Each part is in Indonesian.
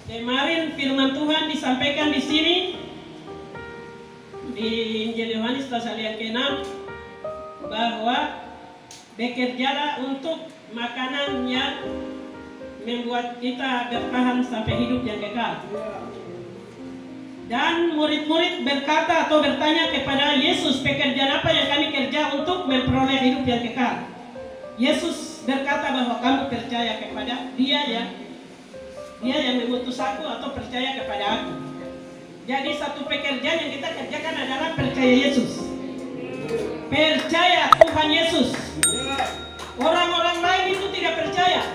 Kemarin firman Tuhan disampaikan di sini di Injil Yohanes pasal yang ke-6 bahwa bekerjalah untuk makanan yang membuat kita bertahan sampai hidup yang kekal. Dan murid-murid berkata atau bertanya kepada Yesus, pekerjaan apa yang kami kerja untuk memperoleh hidup yang kekal? Yesus berkata bahwa kamu percaya kepada Dia yang mengutus aku atau percaya kepada aku. Jadi satu pekerjaan yang kita kerjakan adalah percaya Yesus. Percaya Tuhan Yesus. Orang-orang lain itu tidak percaya.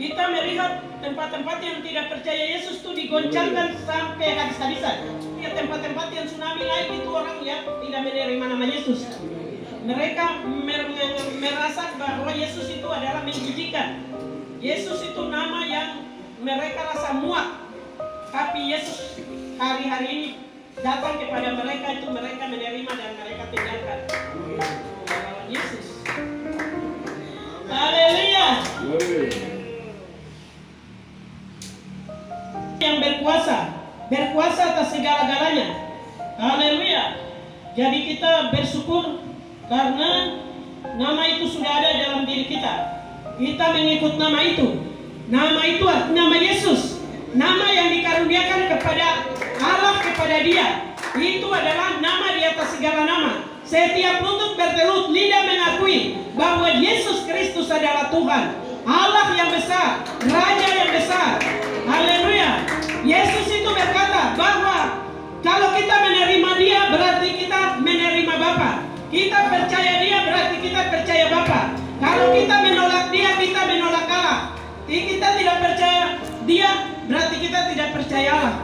Kita melihat tempat-tempat yang tidak percaya Yesus itu digoncangkan sampai habis-habisan. Ya, tempat-tempat yang tsunami naik itu orang yang tidak menerima nama Yesus. Mereka merasa bahwa Yesus itu adalah menjijikan. Yesus itu nama yang mereka rasa muak. Tapi Yesus hari-hari ini datang kepada mereka, itu mereka menerima dan mereka tinggalkan. Yesus. Haleluya. Yang berkuasa atas segala-galanya. Haleluya. Jadi kita bersyukur karena nama itu sudah ada dalam diri kita. Kita mengikut nama itu. Nama itu nama Yesus. Nama yang dikaruniakan kepada Allah, kepada Dia. Itu adalah nama di atas segala nama. Setiap lutut bertelut, lidah mengakui bahwa Yesus Kristus adalah Tuhan, Allah yang besar, Raja yang besar. Haleluya. Yesus itu berkata bahwa kalau kita menerima Dia berarti kita menerima Bapa. Kita percaya Dia berarti kita percaya Bapa. Kalau kita menolak Dia, kita menolak Allah. Kita tidak percaya Dia berarti kita tidak percaya Allah.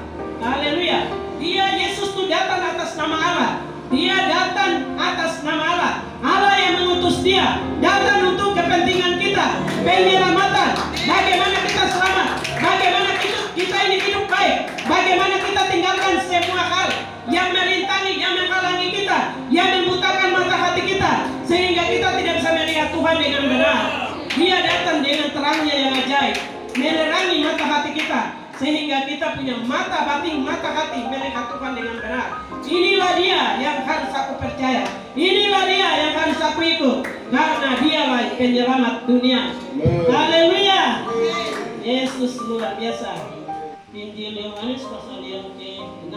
Haleluya. Dia Yesus itu datang atas nama Allah. Dia datang atas nama Allah. Allah yang mengutus Dia datang untuk kepentingan kita, penyelamatan. Bagaimana kita selamat? Bagaimana kita ini hidup baik? Bagaimana kita tinggalkan semua hal yang merintangi, yang menghalangi kita, yang membutakan mata hati kita, sehingga kita tidak bisa melihat Tuhan dengan benar. Dia datang dengan terangnya yang ajaib, menerangi mata hati kita, sehingga kita punya mata batin, mata hati melihat Tuhan dengan benar. Inilah Dia yang harus aku percaya. Inilah Dia yang harus aku ikut, karena Dialah penyelamat dunia. Haleluya. Yesus luar biasa. Injil Yohanes pasal yang ke-6,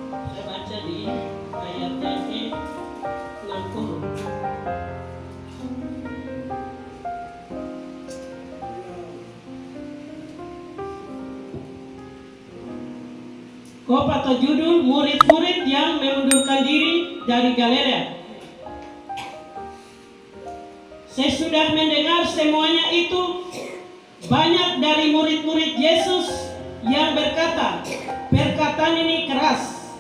saya baca di ayat yang ke-60. Kop atau judul, murid-murid yang mengundurkan diri dari Galilea. Sesudah mendengar semuanya itu, banyak dari murid-murid Yesus yang berkata, perkataan ini keras.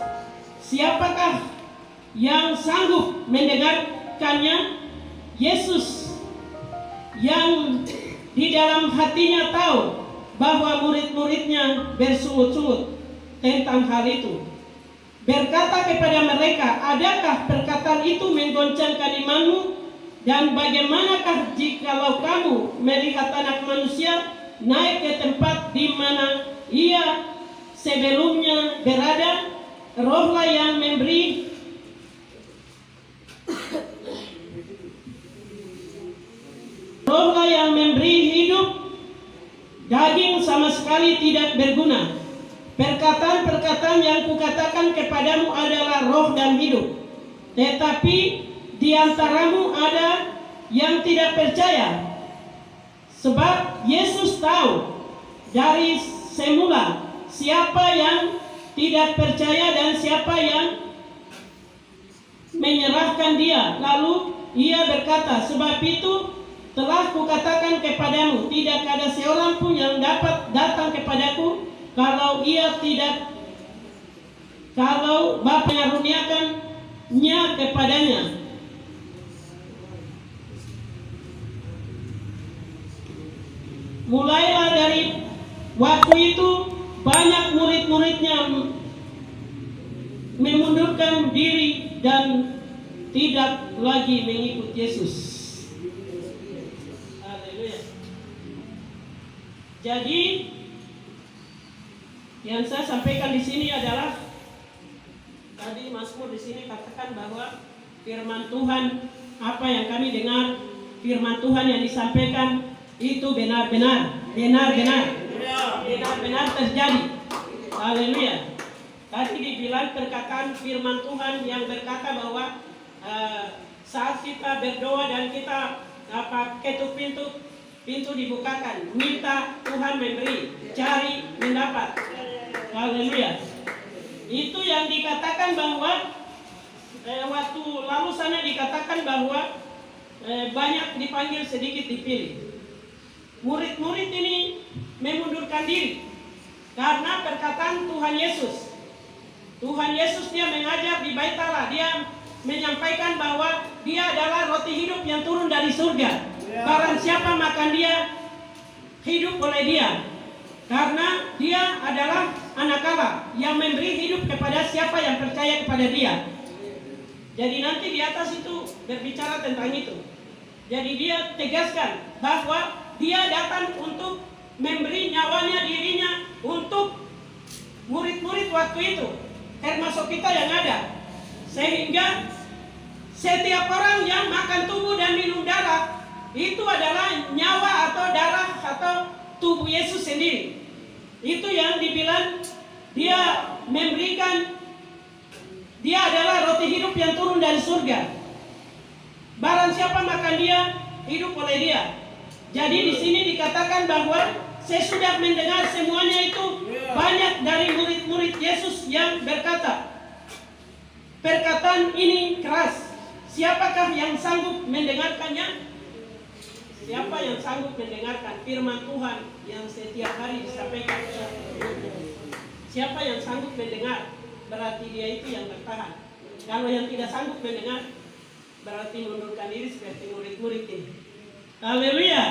Siapakah yang sanggup mendengarkannya? Yesus yang di dalam hatinya tahu bahwa murid-muridnya bersungut-sungut tentang hal itu, berkata kepada mereka, adakah perkataan itu menggoncangkan imanmu? Dan bagaimanakah jikalau kamu melihat Anak Manusia naik ke tempat di mana Ia sebelumnya berada? Rohlah yang memberi hidup, daging sama sekali tidak berguna. Perkataan-perkataan yang kukatakan kepadamu adalah roh dan hidup. Tetapi di antaramu ada yang tidak percaya. Sebab Yesus tahu dari semula siapa yang tidak percaya dan siapa yang menyerahkan Dia. Lalu Ia berkata, sebab itu telah kukatakan kepadamu, tidak ada seorang pun yang dapat datang kepadaku kalau Bapa mengaruniakannya kepadanya. Mulailah dari waktu itu banyak murid-muridnya memundurkan diri dan tidak lagi mengikut Yesus. Haleluya. Jadi Yang saya sampaikan di sini adalah tadi Mazmur di sini katakan bahwa firman Tuhan, apa yang kami dengar, firman Tuhan yang disampaikan itu benar-benar terjadi. Haleluya. Tadi dibilang perkataan firman Tuhan yang berkata bahwa saat kita berdoa dan kita ketuk pintu dibukakan, minta Tuhan memberi, cari mendapat. Haleluya. Itu yang dikatakan bahwa waktu lalu sana dikatakan bahwa banyak dipanggil, sedikit dipilih. Murid-murid ini memundurkan diri karena perkataan Tuhan Yesus. Tuhan Yesus dia mengajar di Bait Allah, dia menyampaikan bahwa dia adalah roti hidup yang turun dari surga. Barang siapa makan dia, hidup oleh dia. Karena dia adalah anak Allah yang memberi hidup kepada siapa yang percaya kepada dia. Jadi nanti di atas itu berbicara tentang itu. Jadi dia tegaskan bahwa dia datang untuk memberi nyawanya, dirinya untuk murid-murid waktu itu, termasuk kita yang ada. Sehingga setiap orang yang makan tubuh dan minum darah itu adalah nyawa atau darah atau tubuh Yesus sendiri. Itu yang dibilang dia memberikan, dia adalah roti hidup yang turun dari surga. Barang siapa makan dia, hidup oleh dia. Jadi di sini dikatakan bahwa sesudah mendengar semuanya itu, banyak dari murid-murid Yesus yang berkata, perkataan ini keras. Siapakah yang sanggup mendengarkannya? Siapa yang sanggup mendengarkan firman Tuhan yang setiap hari disampaikan? Siapa yang sanggup mendengar? Berarti dia itu yang bertahan. Kalau yang tidak sanggup mendengar, berarti mundurkan diri seperti murid-murid ini. Haleluya.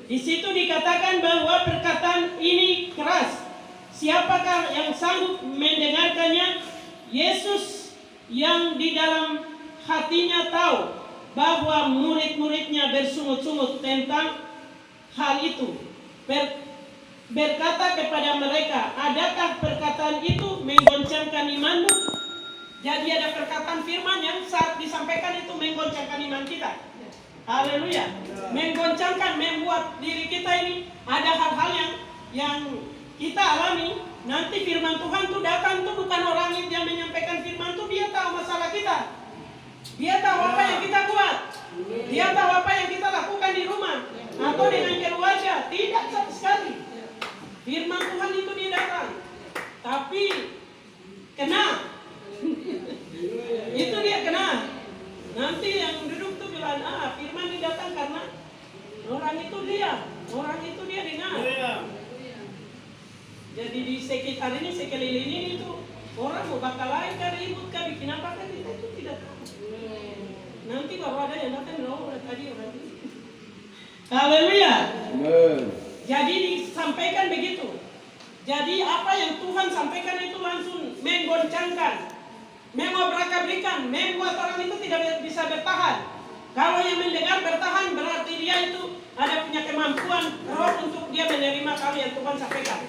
Di situ dikatakan bahwa perkataan ini keras. Siapakah yang sanggup mendengarkannya? Yesus yang di dalam hatinya tahu bahwa murid-muridnya bersungut-sungut tentang hal itu. Berkata kepada mereka, adakah perkataan itu menggoncangkan imanmu? Jadi ada perkataan firman yang saat disampaikan itu menggoncangkan iman kita. Haleluya. Menggoncangkan, membuat diri kita ini ada hal-hal yang kita alami. Nanti firman Tuhan itu datang tuh bukan orang yang menyampaikan firman itu, dia tahu masalah kita. Dia tahu apa yang kita buat. Dia tahu apa yang kita lakukan di rumah atau dengan keluarga. Tidak sama sekali. Firman Tuhan itu dia datang. Tapi kena. Itu dia kena. Nanti yang duduk tuh bilang, firman ini datang karena orang itu dia dengar. Jadi di sekitar ini, sekeliling ini itu orang mau bakal lain kan, ribut kan, bikin apa kan, kita itu tidak tahu. Nanti bahwa ada yang datang, tadi orang ini. Haleluya. Jadi disampaikan begitu. Jadi apa yang Tuhan sampaikan itu langsung menggoncangkan, mengobrak-abrikan, membuat orang itu tidak bisa bertahan. Kalau yang mendengar bertahan, berarti dia itu ada punya kemampuan roh untuk dia menerima hal yang Tuhan sampaikan.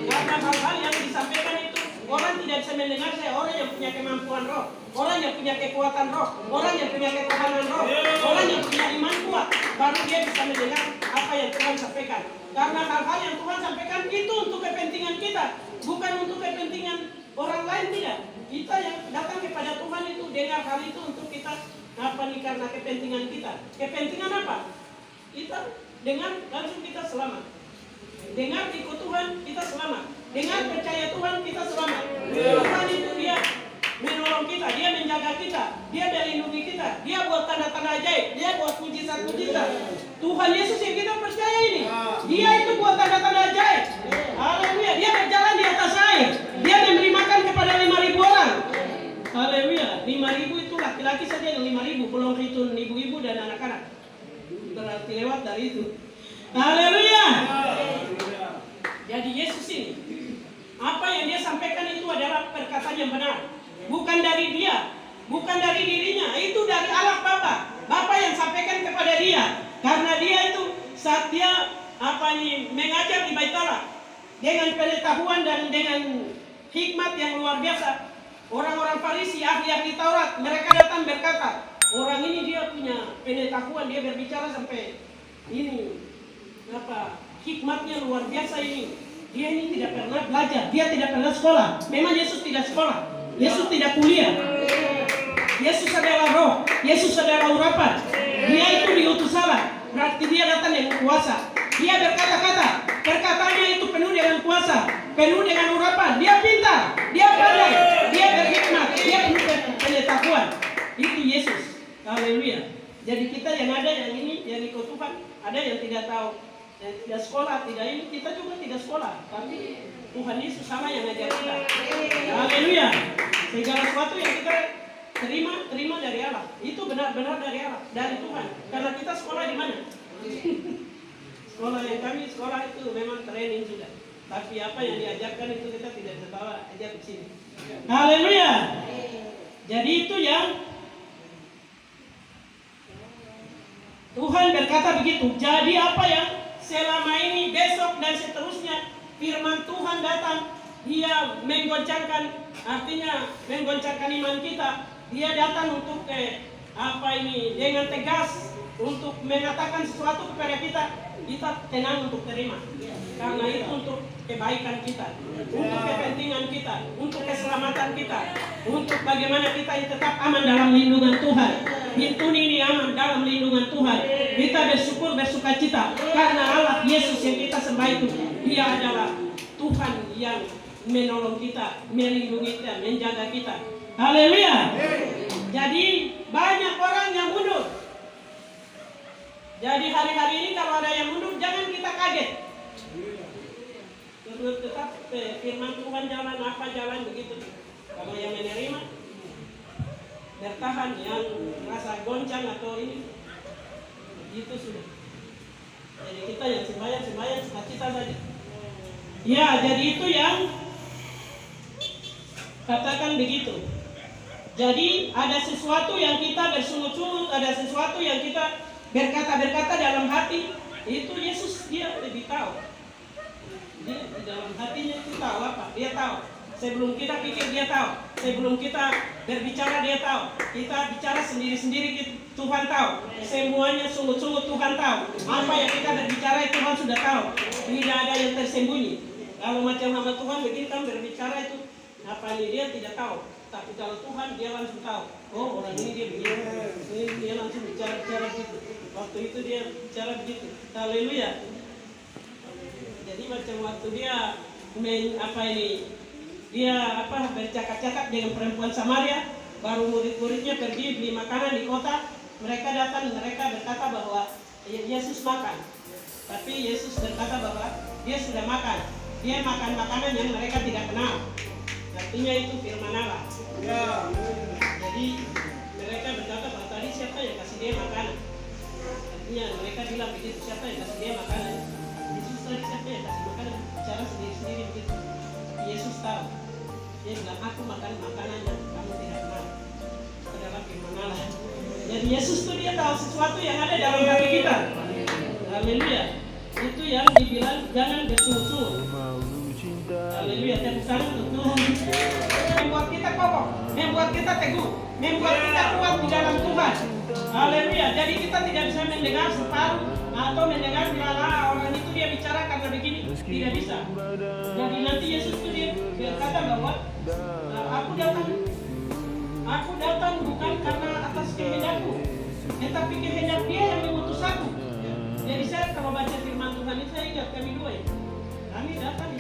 Karena hal-hal yang disampaikan itu orang tidak bisa mendengar saya, orang yang punya kemampuan roh, orang yang punya kekuatan roh, orang yang punya ketahanan roh, orang yang punya iman kuat, baru dia bisa mendengar apa yang Tuhan sampaikan. Karena hal-hal yang Tuhan sampaikan itu untuk kepentingan kita, bukan untuk kepentingan orang lain, tidak. Kita yang datang kepada Tuhan itu dengar hal itu untuk kita karena kepentingan kita. Kepentingan apa? Kita dengar langsung kita selamat. Dengar ikut Tuhan kita selamat. Dengar percaya Tuhan kita selamat. Tuhan itu dia menolong kita, dia menjaga kita, dia melindungi kita, dia buat tanda-tanda ajaib, dia buat mujizat-mujizat. Tuhan Yesus yang kita percaya ini, dia itu buat tanda-tanda ajaib. Haleluya, dia berjalan di atas air, dia memberi makan kepada 5.000 orang. Haleluya, 5.000 itu laki-laki saja yang 5.000, belum hitung ibu-ibu dan anak-anak. Berarti lewat dari itu. Haleluya. Jadi Yesus ini, apa yang dia sampaikan itu adalah perkataan yang benar. Bukan dari dia, bukan dari dirinya, itu dari Allah Bapa. Bapa yang sampaikan kepada dia. Karena dia itu saat dia mengajar di Bait Allah, dengan pengetahuan dan dengan hikmat yang luar biasa. Orang-orang Farisi, ahli-ahli Taurat, mereka datang berkata, orang ini dia punya pengetahuan, dia berbicara sampai ini hikmatnya luar biasa ini. Dia ini tidak pernah belajar, dia tidak pernah sekolah. Memang Yesus tidak sekolah, Yesus tidak kuliah. Yesus adalah roh, Yesus adalah urapan. Dia itu diutus Allah, berarti dia datang dengan kuasa. Dia berkata-kata, perkataannya itu penuh dengan kuasa, penuh dengan urapan. Dia pintar, dia pandai, dia berhikmat, dia penuh pengetahuan. Itu Yesus. Haleluya. Jadi kita yang ada yang ini, yang ikut Tuhan, ada yang tidak tahu, yang tidak sekolah, tidak ini, kita juga tidak sekolah. Tapi Tuhan Yesus sama yang ngajar kita. Haleluya. Segala sesuatu yang kita terima dari Allah. Itu benar-benar dari Allah, dari Tuhan. Karena kita sekolah di mana? Sekolah yang kami sekolah itu memang training sudah. Tapi apa yang diajarkan itu kita tidak terbawa aja ke sini. Haleluya. Jadi itu yang Tuhan berkata begitu. Jadi apa yang selama ini, besok dan seterusnya firman Tuhan datang, dia menggoncangkan, artinya menggoncangkan iman kita. Dia datang untuk dengan tegas untuk mengatakan sesuatu kepada kita. Kita tenang untuk terima, karena itu untuk kebaikan kita, untuk kepentingan kita, untuk keselamatan kita, untuk bagaimana kita tetap aman dalam lindungan Tuhan. Itu ini aman dalam lindungan Tuhan. Kita bersyukur, bersukacita karena Allah Yesus yang kita sembah itu, Dia adalah Tuhan yang menolong kita, melindungi kita, menjaga kita. Haleluya. Jadi banyak orang yang mundur. Jadi hari-hari ini kalau ada yang mundur, jangan kita kaget. Tetap firman Tuhan jalan begitu. Kalau yang menerima, bertahan, yang rasa goncang atau ini, itu sudah. Jadi kita yang sembahyang, sukacita saja. Ya, jadi itu yang katakan begitu. Jadi ada sesuatu yang kita bersungut-sungut, ada sesuatu yang kita berkata-berkata dalam hati, itu Yesus dia lebih tahu. Dia di dalam hatinya itu tahu apa? Dia tahu. Sebelum kita pikir dia tahu. Sebelum kita berbicara dia tahu. Kita bicara sendiri-sendiri Tuhan tahu. Semuanya sungguh-sungguh Tuhan tahu. Apa yang kita berbicara itu Tuhan sudah tahu. Tidak ada yang tersembunyi. Kalau macam hamba Tuhan begini kan berbicara itu apa ini dia tidak tahu. Tapi kalau Tuhan dia langsung tahu. Oh orang ini dia begini. Ini dia langsung bicara begitu. Waktu itu dia bicara begitu. Haleluya. Jadi macam waktu dia bercakap-cakap dengan perempuan Samaria, baru murid-muridnya pergi beli makanan di kota, mereka datang, mereka berkata bahwa Yesus makan. Tapi Yesus berkata bahwa dia sudah makan. Dia makan makanan yang mereka tidak kenal. Artinya itu firman Allah. Ya. Jadi mereka berkata bahwa tadi siapa yang kasih dia makanan? Artinya mereka bilang begitu, siapa yang kasih dia makanan? Yesus tadi siapa yang kasih makanan? Cara sendiri-sendiri begitu. Yesus tahu. Dia bilang aku makan makanan yang kamu tidak kenal. Adalah firman Allah. Jadi Yesus itu dia tahu sesuatu yang ada dalam hati kita. Haleluya. Itu yang dibilang jangan bersungut-sungut. Haleluya, tepuk tangan untuk Tuhan. Membuat kita kokoh, membuat kita teguh, membuat kita kuat di dalam Tuhan. Haleluya. Jadi kita tidak bisa mendengar separuh atau mendengar orang itu dia bicara karena begini, tidak bisa. Jadi nanti Yesus itu dia berkata bahwa aku datang bukan karena atas kehendakku, tetapi kehendak Dia yang mengutus aku. Jadi saya kalau baca firman Tuhan ini saya ingat kami dua ya. Kami datang